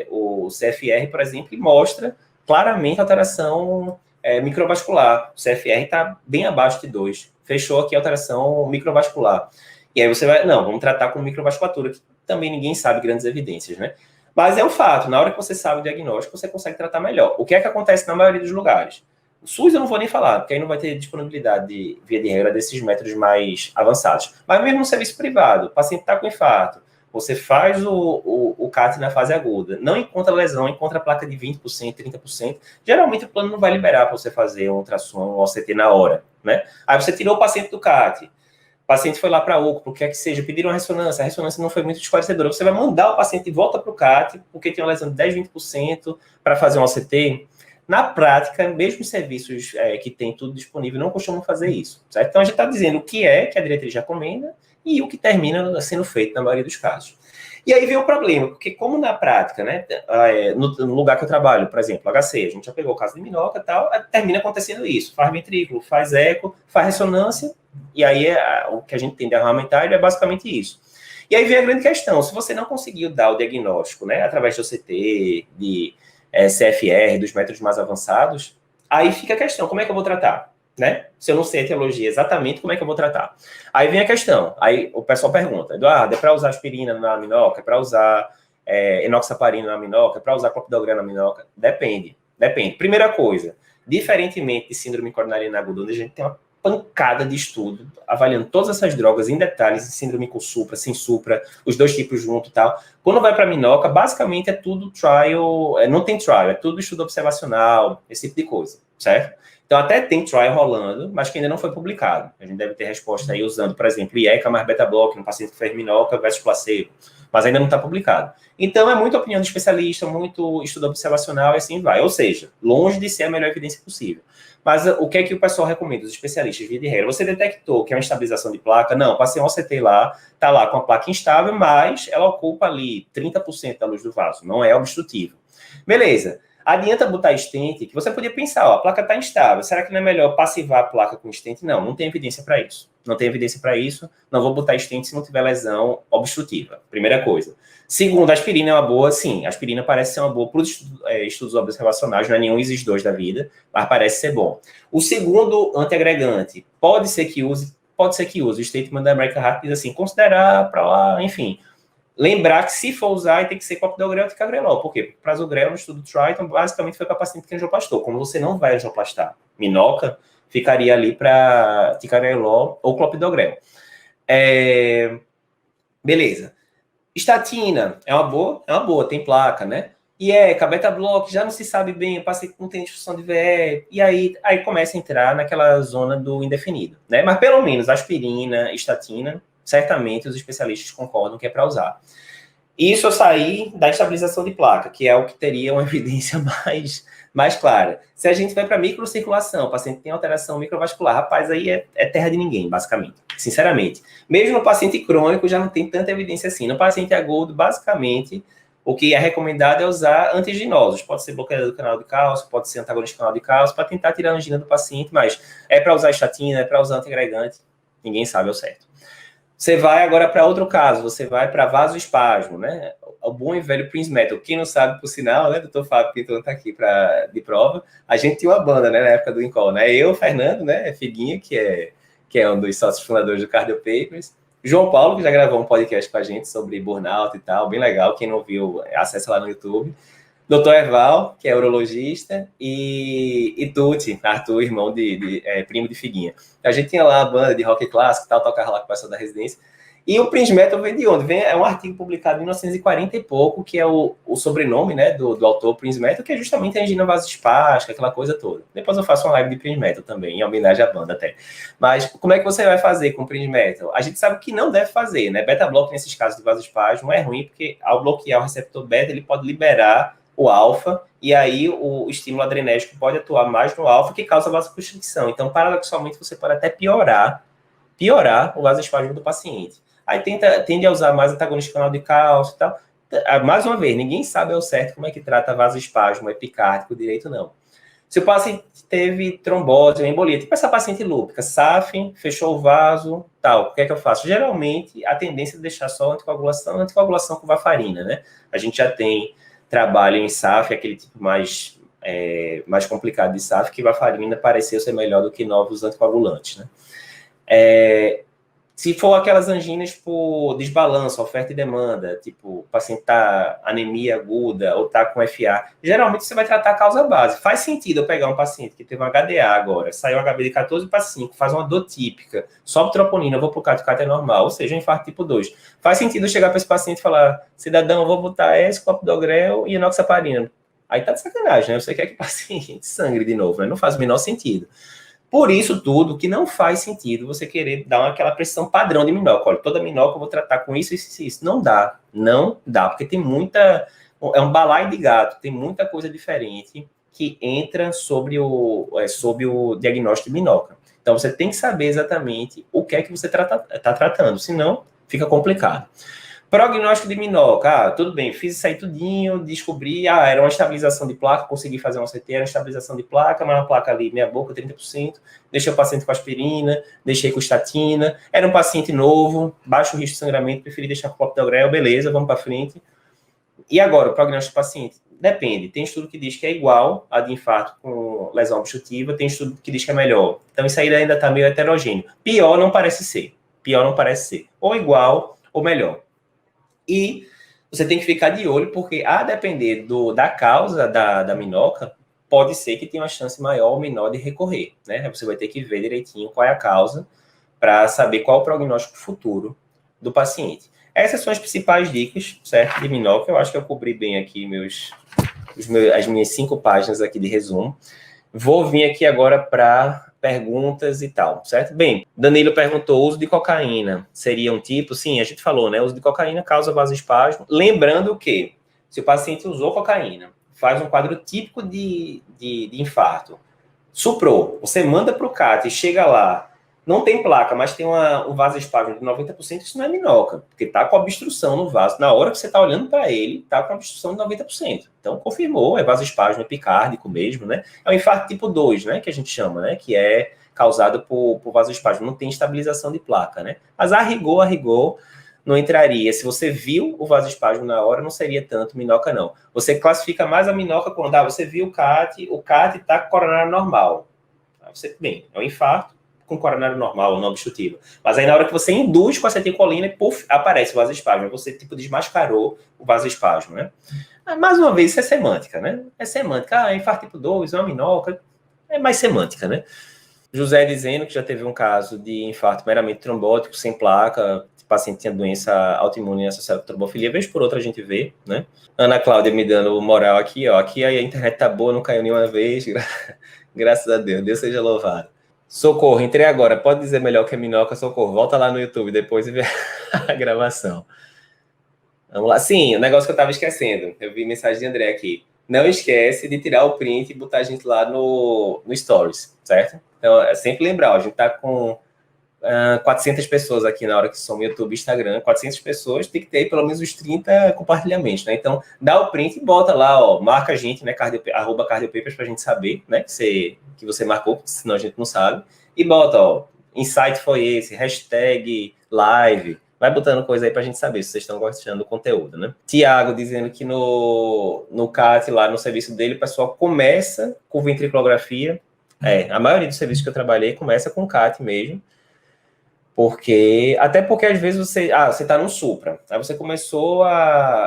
o CFR, por exemplo, e mostra claramente a alteração microvascular. O CFR está bem abaixo de 2. Fechou aqui a alteração microvascular. E aí você vai, não, vamos tratar com microvasculatura, que também ninguém sabe grandes evidências, né? Mas é um fato, na hora que você sabe o diagnóstico, você consegue tratar melhor. O que é que acontece na maioria dos lugares? O SUS eu não vou nem falar, porque aí não vai ter disponibilidade, via de regra, desses métodos mais avançados. Mas mesmo no serviço privado, o paciente está com infarto, você faz o CAT na fase aguda, não encontra lesão, encontra placa de 20%, 30%, geralmente o plano não vai liberar para você fazer um ultrassom ou OCT na hora, né? Aí você tirou o paciente do CAT, o paciente foi lá para a UCO, quer que seja, pediram uma ressonância, a ressonância não foi muito esclarecedora, você vai mandar o paciente de volta para o CAT, porque tem uma lesão de 10, 20% para fazer um OCT. Na prática, mesmo os serviços que tem tudo disponível não costumam fazer isso, certo? Então, a gente está dizendo o que a diretriz recomenda e o que termina sendo feito na maioria dos casos. E aí vem o problema, porque como na prática, né, no lugar que eu trabalho, por exemplo, HC, a gente já pegou o caso de minhoca e tal, termina acontecendo isso, faz ventrículo, faz eco, faz ressonância, E aí, o que a gente tem de armamentário é basicamente isso. E aí vem a grande questão, se você não conseguiu dar o diagnóstico, né, através do CT, de CFR, dos métodos mais avançados, aí fica a questão, como é que eu vou tratar? Né? Se eu não sei a etiologia exatamente, como é que eu vou tratar? Aí vem a questão, aí o pessoal pergunta, Eduardo, é para usar aspirina na minhoca? É para usar enoxaparina na minhoca? É para usar clopidogrel na minhoca? Depende. Primeira coisa, diferentemente de síndrome coronariana aguda, onde a gente tem uma pancada de estudo, avaliando todas essas drogas em detalhes, síndrome com supra, sem supra, os dois tipos junto e tal. Quando vai para minhoca, basicamente é tudo trial, não tem trial, é tudo estudo observacional, esse tipo de coisa, certo? Então até tem trial rolando, mas que ainda não foi publicado. A gente deve ter resposta aí usando, por exemplo, IECA mais beta-block no paciente que fez minhoca versus placebo, mas ainda não está publicado. Então é muita opinião de especialista, muito estudo observacional e assim vai. Ou seja, longe de ser a melhor evidência possível. Mas o que é que o pessoal recomenda, os especialistas, via de regra? Você detectou que é uma estabilização de placa? Não, passei um OCT lá, tá lá com a placa instável, mas ela ocupa ali 30% da luz do vaso, não é obstrutivo. Beleza. Adianta botar stent, que você podia pensar, ó, a placa está instável, será que não é melhor passivar a placa com stent? Não tem evidência para isso. Não tem evidência para isso, não vou botar stent se não tiver lesão obstrutiva. Primeira coisa. Segundo, a aspirina é uma boa, sim, a aspirina parece ser uma boa para os estudos observacionais, não é nenhum ISIS-2 da vida, mas parece ser bom. O segundo antiagregante, pode ser que use, o statement da American Heart diz assim, considerar para lá, enfim. Lembrar que se for usar, tem que ser clopidogrel ou ticagrelol. Por quê? Prasugrel no estudo Triton, basicamente foi para paciente que angioplastou. Como você não vai angioplastar minhoca, ficaria ali para ticagrelol ou clopidogrel. Beleza. Estatina, é uma boa, tem placa, né? E beta-block, já não se sabe bem, o paciente não tem disfunção de VE, e aí começa a entrar naquela zona do indefinido, né? Mas pelo menos aspirina, estatina, certamente os especialistas concordam que é para usar. Isso eu saí da estabilização de placa, que é o que teria uma evidência mais clara. Se a gente vai para microcirculação, o paciente tem alteração microvascular, rapaz, aí é terra de ninguém, basicamente, sinceramente. Mesmo no paciente crônico já não tem tanta evidência assim. No paciente agudo, basicamente, o que é recomendado é usar antiginosos. Pode ser bloqueador do canal de cálcio, pode ser antagonista do canal de cálcio, para tentar tirar a angina do paciente, mas é para usar estatina, é para usar antiagregante, ninguém sabe ao certo. Você vai agora para outro caso, você vai para vasoespasmo, né? O bom e velho Prince Metal. Quem não sabe, por sinal, né? Dr. Fábio Pinto está aqui de prova. A gente tinha uma banda, né? Na época do Incol, né? Eu, Fernando, né? Figuinha, que é um dos sócios fundadores do Cardio Papers. João Paulo, que já gravou um podcast com a gente sobre burnout e tal, bem legal. Quem não viu, acessa lá no YouTube. Dr. Eval, que é urologista, e Tuti, Arthur, irmão primo de Figuinha. A gente tinha lá a banda de rock clássico, tal, tocava lá com o pessoal da residência. E o Prince Metal vem de onde? É um artigo publicado em 1940 e pouco, que é o sobrenome, né, do autor Prince Metal, que é justamente a angina vasospástica, aquela coisa toda. Depois eu faço uma live de Prince Metal também, em homenagem à banda até. Mas como é que você vai fazer com o Prince Metal? A gente sabe que não deve fazer, né? Beta-block, nesses casos de vasospasmo, é ruim, porque ao bloquear o receptor beta, ele pode liberar o alfa, e aí o estímulo adrenérgico pode atuar mais no alfa, que causa vasoconstricção. Então, paradoxalmente, você pode até piorar o vasoespasmo do paciente. Aí tende a usar mais antagonista canal de cálcio e tal. Mais uma vez, ninguém sabe ao certo como é que trata vasoespasmo epicárdico direito, não. Se o paciente teve trombose ou embolia, tipo essa paciente lúpica, SAF, fechou o vaso, tal, o que é que eu faço? Geralmente, a tendência é deixar só anticoagulação com varfarina, né? A gente já tem trabalho em SAF, aquele tipo mais complicado de SAF, que varfarina pareceu ser melhor do que novos anticoagulantes, né? Se for aquelas anginas por desbalanço, oferta e demanda, tipo, o paciente tá anemia aguda ou tá com FA, geralmente você vai tratar a causa base. Faz sentido eu pegar um paciente que teve um HDA agora, saiu HB de 14 para 5, faz uma dor típica, sobe troponina, eu vou pro CAT normal, ou seja, um infarto tipo 2. Faz sentido eu chegar para esse paciente e falar, cidadão, eu vou botar clopidogrel e enoxaparina. Aí tá de sacanagem, né? Você quer que o paciente sangre de novo, né? Não faz o menor sentido. Por isso tudo, que não faz sentido você querer dar aquela pressão padrão de minhoca. Olha, toda minhoca eu vou tratar com isso. Não dá, porque tem muita... É um balaio de gato, tem muita coisa diferente que entra sobre o diagnóstico de minhoca. Então, você tem que saber exatamente o que é que você está tratando, senão fica complicado. Prognóstico de Minoca, tudo bem, fiz isso aí tudinho, descobri, era uma estabilização de placa, consegui fazer uma CT, era uma estabilização de placa, mas uma placa ali, meia boca, 30%, deixei o paciente com aspirina, deixei com estatina, era um paciente novo, baixo risco de sangramento, preferi deixar com clopidogrel, beleza, vamos para frente. E agora, o prognóstico do paciente? Depende, tem estudo que diz que é igual a de infarto com lesão obstrutiva, tem estudo que diz que é melhor. Então isso aí ainda está meio heterogêneo. Pior não parece ser, ou igual ou melhor. E você tem que ficar de olho, porque a depender da causa da minoca, pode ser que tenha uma chance maior ou menor de recorrer, né? Você vai ter que ver direitinho qual é a causa para saber qual é o prognóstico futuro do paciente. Essas são as principais dicas, certo? De minoca. Eu acho que eu cobri bem aqui as minhas 5 páginas aqui de resumo. Vou vir aqui agora para perguntas e tal, certo? Bem, Danilo perguntou, uso de cocaína seria um tipo? Sim, a gente falou, né? O uso de cocaína causa vasoespasmo. Lembrando que, se o paciente usou cocaína, faz um quadro típico de infarto, suprou, você manda para o CAT e chega lá, não tem placa, mas tem um vasoespasmo de 90%, isso não é minoca, porque está com obstrução no vaso. Na hora que você está olhando para ele, está com obstrução de 90%. Então, confirmou, é vasoespasmo epicárdico mesmo, né? É um infarto tipo 2, né? Que a gente chama, né? Que é causado por vasoespasmo. Não tem estabilização de placa, né? Mas a rigor, não entraria. Se você viu o vasoespasmo na hora, não seria tanto minoca, não. Você classifica mais a minoca quando você viu o CAT está com coronário normal. Bem, é um infarto com coronário normal ou não obstrutivo. Mas aí na hora que você induz com acetilcolina, puf, aparece o vasoespasmo. Você, tipo, desmascarou o vasoespasmo, né? Mais uma vez, isso é semântica, né? É semântica. Infarto tipo 2, uma minoca. É mais semântica, né? José dizendo que já teve um caso de infarto meramente trombótico, sem placa, o paciente tinha doença autoimune associada à trombofilia. Vez por outra a gente vê, né? Ana Cláudia me dando moral aqui, ó. Aqui a internet tá boa, não caiu nenhuma vez. Graças a Deus. Deus seja louvado. Socorro, entrei agora. Pode dizer melhor que a minoca, Socorro. Volta lá no YouTube depois e vê a gravação. Vamos lá. Sim, o negócio que eu estava esquecendo. Eu vi mensagem de André aqui. Não esquece de tirar o print e botar a gente lá no Stories, certo? Então, é sempre lembrar, ó, a gente está com 400 pessoas aqui na hora que soma YouTube e Instagram. 400 pessoas, tem que ter pelo menos os 30 compartilhamentos, né? Então, dá o print e bota lá, ó, marca a gente, né? @cardiopapers pra gente saber, né? Que você marcou, senão a gente não sabe. E bota, ó, insight foi esse, hashtag live. Vai botando coisa aí pra gente saber se vocês estão gostando do conteúdo, né? Tiago dizendo que no CAT, lá no serviço dele, o pessoal começa com ventriculografia. A maioria dos serviços que eu trabalhei começa com CAT mesmo. Até porque às vezes você está no supra, aí você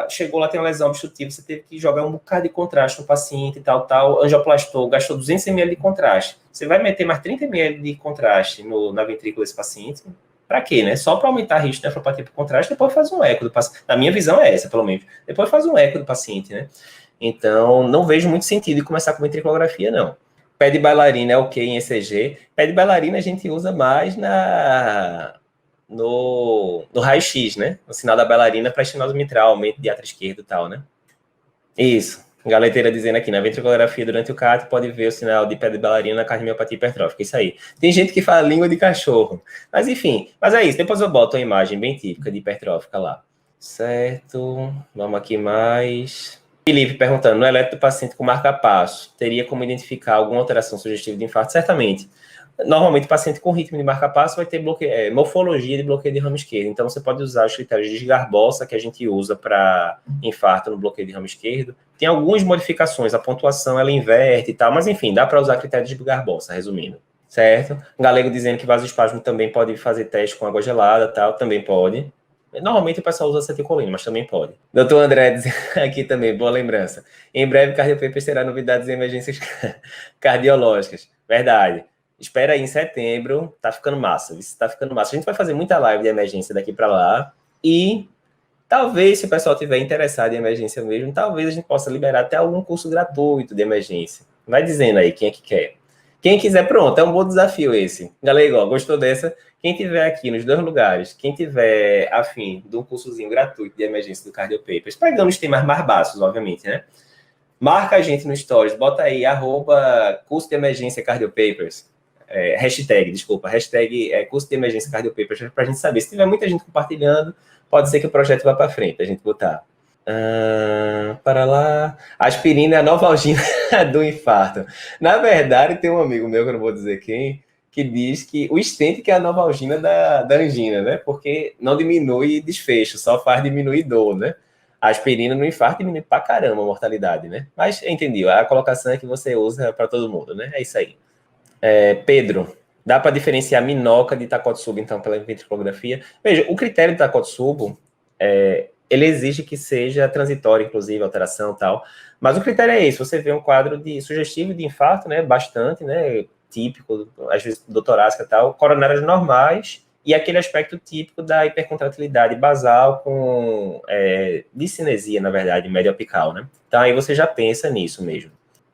chegou lá, tem uma lesão obstrutiva, você teve que jogar um bocado de contraste no paciente e tal, angioplastou, gastou 200 ml de contraste. Você vai meter mais 30 ml de contraste na ventrícula desse paciente? Para quê, né? Só para aumentar o risco de nefropatia por contraste, depois faz um eco do paciente. Na minha visão é essa, pelo menos. Depois faz um eco do paciente, né? Então, não vejo muito sentido em começar com ventriculografia, não. Pé de bailarina é ok em ECG. Pé de bailarina a gente usa mais no raio-x, né? No sinal da bailarina para estenose mitral, aumento de átrio esquerdo e tal, né? Isso. Galeteira dizendo aqui, na ventriculografia durante o CAT pode ver o sinal de pé de bailarina na cardiomiopatia hipertrófica. Isso aí. Tem gente que fala língua de cachorro. Mas enfim, é isso. Depois eu boto uma imagem bem típica de hipertrófica lá. Certo. Vamos aqui mais... Felipe perguntando, no eletro do paciente com marca-passo, teria como identificar alguma alteração sugestiva de infarto? Certamente. Normalmente, o paciente com ritmo de marca-passo vai ter morfologia de bloqueio de ramo esquerdo. Então, você pode usar os critérios de Esgarbosa, que a gente usa para infarto no bloqueio de ramo esquerdo. Tem algumas modificações, a pontuação ela inverte e tal, mas enfim, dá para usar critérios de Esgarbosa, resumindo. Certo? Galego dizendo que vasoespasmo também pode fazer teste com água gelada, tal, também pode. Normalmente o pessoal usa acetilcolina, mas também pode. Doutor André aqui também, boa lembrança. Em breve, CardioPapers terá novidades em emergências cardiológicas. Verdade. Espera aí, em setembro, tá ficando massa. Isso tá ficando massa. A gente vai fazer muita live de emergência daqui para lá. E talvez, se o pessoal tiver interessado em emergência mesmo, talvez a gente possa liberar até algum curso gratuito de emergência. Vai dizendo aí quem é que quer. Quem quiser, pronto, é um bom desafio esse. Galera, gostou dessa? Quem tiver aqui nos 2 lugares, quem tiver afim de um cursozinho gratuito de emergência do CardioPapers, pegando os temas mais básicos, obviamente, né? Marca a gente no Stories, bota aí, @curso de emergência CardioPapers. hashtag curso de emergência cardiopapers, para a gente saber. Se tiver muita gente compartilhando, pode ser que o projeto vá para frente, a gente botar. Para lá. Aspirina é a novalgina do infarto. Na verdade, tem um amigo meu, que eu não vou dizer quem, que diz que o stent que é a novalgina da angina, né? Porque não diminui desfecho, só faz diminuir dor, né? A aspirina no infarto diminui pra caramba a mortalidade, né? Mas entendi, a colocação é que você usa para todo mundo, né? É isso aí. Pedro, dá para diferenciar minhoca de Takotsubo, então, pela ventriculografia? Veja, o critério de Takotsubo ele exige que seja transitório, inclusive, alteração e tal. Mas o critério é esse, você vê um quadro de sugestivo de infarto, né? Bastante, né? Típico, às vezes do torácica e tal, coronárias normais e aquele aspecto típico da hipercontratilidade basal com discinesia, na verdade, média apical, né? Então aí você já pensa nisso mesmo.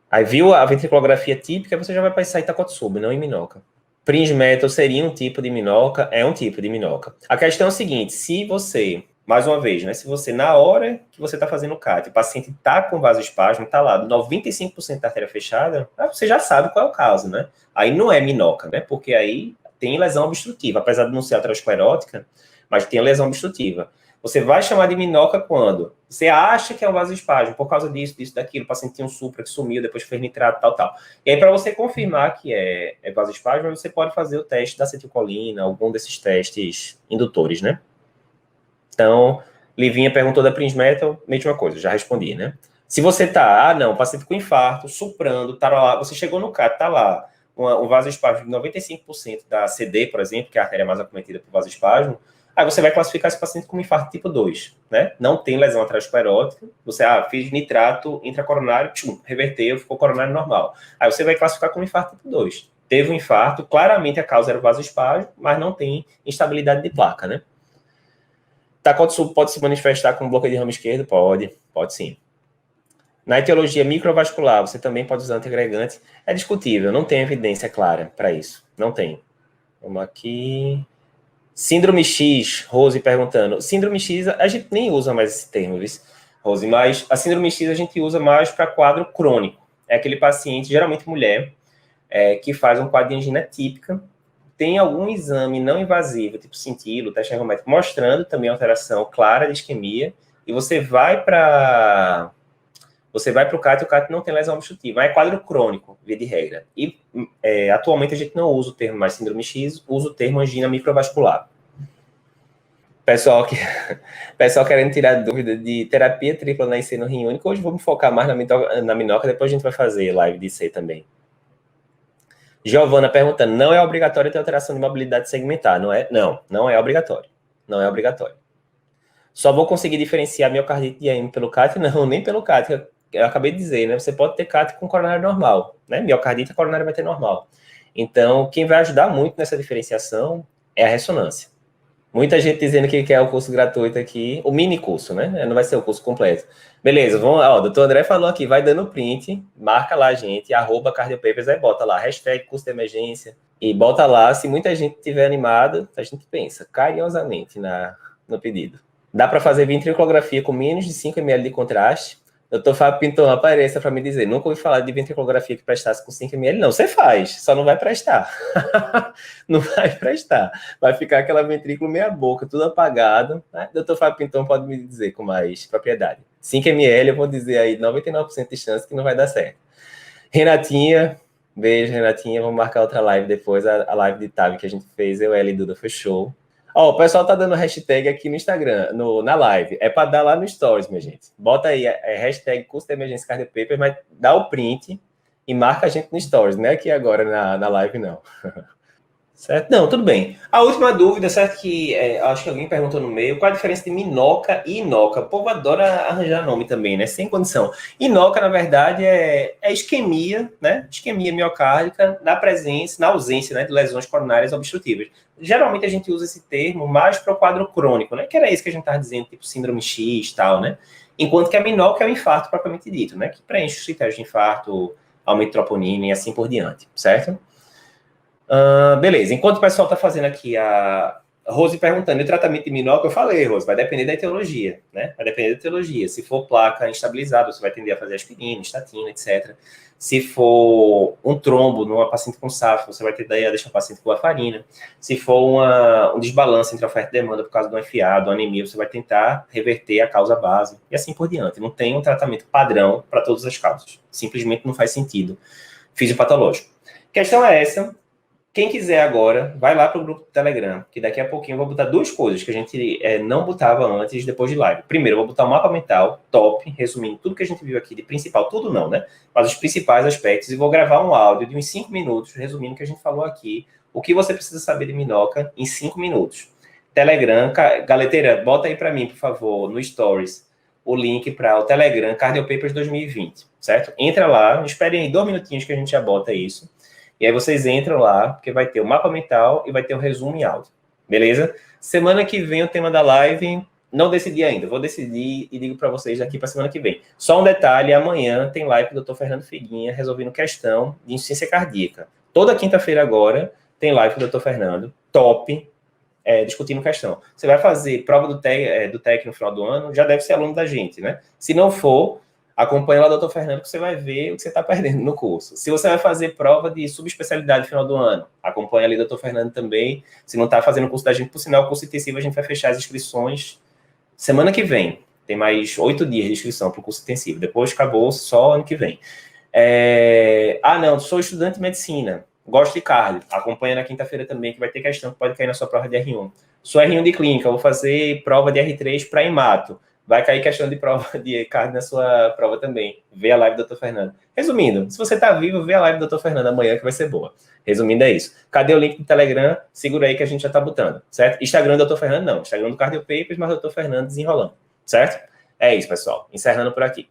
Aí viu a ventriculografia típica, você já vai pensar em Takotsubo, não em minhoca. Prince-Metal seria um tipo de minhoca? É um tipo de minhoca. A questão é o seguinte, se você, mais uma vez, né, se você, na hora que você está fazendo o CAT, o paciente está com vasoespasmo, está lá, 95% da artéria fechada, você já sabe qual é o caso, né? Aí não é minhoca, né? Porque aí tem lesão obstrutiva, apesar de não ser aterosclerótica, mas tem lesão obstrutiva. Você vai chamar de minhoca quando você acha que é um vasoespasmo, por causa disso, daquilo, o paciente tinha um supra que sumiu, depois fez nitrato, tal. E aí, para você confirmar que é vasoespasmo, você pode fazer o teste da acetilcolina, algum desses testes indutores, né? Então, Livinha perguntou da Prince-Metal, mesma coisa, já respondi, né? Se você tá, não, paciente com infarto, suprando, tá lá, você chegou no CAT, tá lá, um vasoespasmo de 95% da CD, por exemplo, que é a artéria mais acometida por vasoespasmo, aí você vai classificar esse paciente como infarto tipo 2, né? Não tem lesão aterosclerótica, você, fiz nitrato intracoronário, reverteu, ficou coronário normal. Aí você vai classificar como infarto tipo 2. Teve um infarto, claramente a causa era o vasoespasmo, mas não tem instabilidade de placa, né? Takotsubo pode se manifestar com bloqueio de ramo esquerdo? Pode sim. Na etiologia microvascular, você também pode usar antiagregante. É discutível, não tem evidência clara para isso. Não tem. Vamos aqui. Síndrome X, Rose perguntando. Síndrome X, a gente nem usa mais esse termo, viu, Rose? Mas a síndrome X a gente usa mais para quadro crônico. É aquele paciente, geralmente mulher, que faz um quadro de angina típica, tem algum exame não invasivo, tipo cintilo, teste ergométrico, mostrando também alteração clara de isquemia, e você vai para o CAT e o CAT não tem lesão obstrutiva. É quadro crônico, via de regra. E atualmente a gente não usa o termo mais síndrome X, usa o termo angina microvascular. Pessoal querendo tirar dúvida de terapia tripla na IC no rim único, hoje vamos focar mais na minhoca, depois a gente vai fazer live de IC também. Giovana perguntando, não é obrigatório ter alteração de mobilidade segmentar? Não é obrigatório. Não é obrigatório. Só vou conseguir diferenciar miocardite de AM pelo CAT? Não, nem pelo CAT. Eu acabei de dizer, né? Você pode ter CAT com coronário normal, né? Miocardite, a coronária vai ter normal. Então, quem vai ajudar muito nessa diferenciação é a ressonância. Muita gente dizendo que quer o curso gratuito aqui, o mini curso, né? Não vai ser o curso completo. Beleza, vamos lá. O doutor André falou aqui, vai dando print, marca lá a gente, @cardiopapers, aí bota lá, hashtag curso de emergência, e bota lá, se muita gente estiver animada, a gente pensa carinhosamente no pedido. Dá para fazer ventriculografia com menos de 5 ml de contraste? Doutor Fábio Pinton, apareça para me dizer, nunca ouvi falar de ventriculografia que prestasse com 5 ml. Não, você faz, só não vai prestar. Não vai prestar. Vai ficar aquela ventrícula meia boca, tudo apagado. Né? Doutor Fábio Pinton pode me dizer com mais propriedade. 5 ml, eu vou dizer aí, 99% de chance que não vai dar certo. Renatinha, beijo, Renatinha. Vamos marcar outra live depois, a live de TAV que a gente fez, eu, ela e Duda, foi show. O pessoal tá dando hashtag aqui no Instagram, na live. É para dar lá no Stories, minha gente. Bota aí, hashtag curso de emergência cardiopapers, mas dá o print e marca a gente no Stories. Não é aqui agora na live, não. Certo? Não, tudo bem. A última dúvida, certo, que acho que alguém perguntou no meio, qual a diferença de minoca e inoca? O povo adora arranjar nome também, né? Sem condição. Inoca, na verdade, é isquemia, né? Isquemia miocárdica na ausência, né, de lesões coronárias obstrutivas. Geralmente a gente usa esse termo mais para o quadro crônico, né? Que era isso que a gente estava dizendo, tipo síndrome X e tal, né? Enquanto que a minoca é o infarto propriamente dito, né? Que preenche os critérios de infarto, aumento de troponina e assim por diante, certo? Beleza, enquanto o pessoal está fazendo aqui Rose perguntando, e o tratamento de minhoca? Eu falei, Rose, vai depender da etiologia, né? Vai depender da etiologia. Se for placa instabilizada, você vai tender a fazer aspirina, estatina, etc. Se for um trombo numa paciente com SAF, você vai tender a deixar o paciente com warfarina. Se for um desbalanço entre oferta e demanda por causa do FA, do anemia, você vai tentar reverter a causa base e assim por diante. Não tem um tratamento padrão para todas as causas. Simplesmente não faz sentido fisiopatológico. A questão é essa. Quem quiser agora, vai lá para o grupo do Telegram, que daqui a pouquinho eu vou botar duas coisas que a gente não botava antes, depois de live. Primeiro, eu vou botar um mapa mental top, resumindo tudo que a gente viu aqui de principal, tudo não, né? Mas os principais aspectos, e vou gravar um áudio de uns 5 minutos, resumindo o que a gente falou aqui, o que você precisa saber de minhoca em 5 minutos. Telegram, galeteira, bota aí para mim, por favor, no Stories, o link para o Telegram Cardio Papers 2020, certo? Entra lá, esperem aí 2 minutinhos que a gente já bota isso. E aí vocês entram lá, porque vai ter o mapa mental e vai ter o resumo em áudio. Beleza? Semana que vem o tema da live, não decidi ainda. Vou decidir e digo para vocês daqui para semana que vem. Só um detalhe, amanhã tem live do Dr. Fernando Figuinha resolvendo questão de insuficiência cardíaca. Toda quinta-feira agora tem live do Dr. Fernando, top, discutindo questão. Você vai fazer prova do TEC no final do ano, já deve ser aluno da gente, né? Se não for, acompanha lá o Dr. Fernando que você vai ver o que você está perdendo no curso. Se você vai fazer prova de subespecialidade no final do ano, acompanha ali o Dr. Fernando também. Se não está fazendo o curso da gente, por sinal, o curso intensivo, a gente vai fechar as inscrições semana que vem. Tem mais 8 dias de inscrição para o curso intensivo. Depois acabou só ano que vem. Não, sou estudante de medicina. Gosto de cardio. Acompanha na quinta-feira também, que vai ter questão que pode cair na sua prova de R1. Sou R1 de clínica, vou fazer prova de R3 para hemato. Vai cair questão de prova de cardio na sua prova também. Vê a live do Dr. Fernando. Resumindo, se você está vivo, vê a live do Dr. Fernando amanhã que vai ser boa. Resumindo, é isso. Cadê o link do Telegram? Segura aí que a gente já está botando, certo? Instagram do Dr. Fernando não. Instagram do Cardio Papers, mas do Dr. Fernando desenrolando, certo? É isso, pessoal. Encerrando por aqui.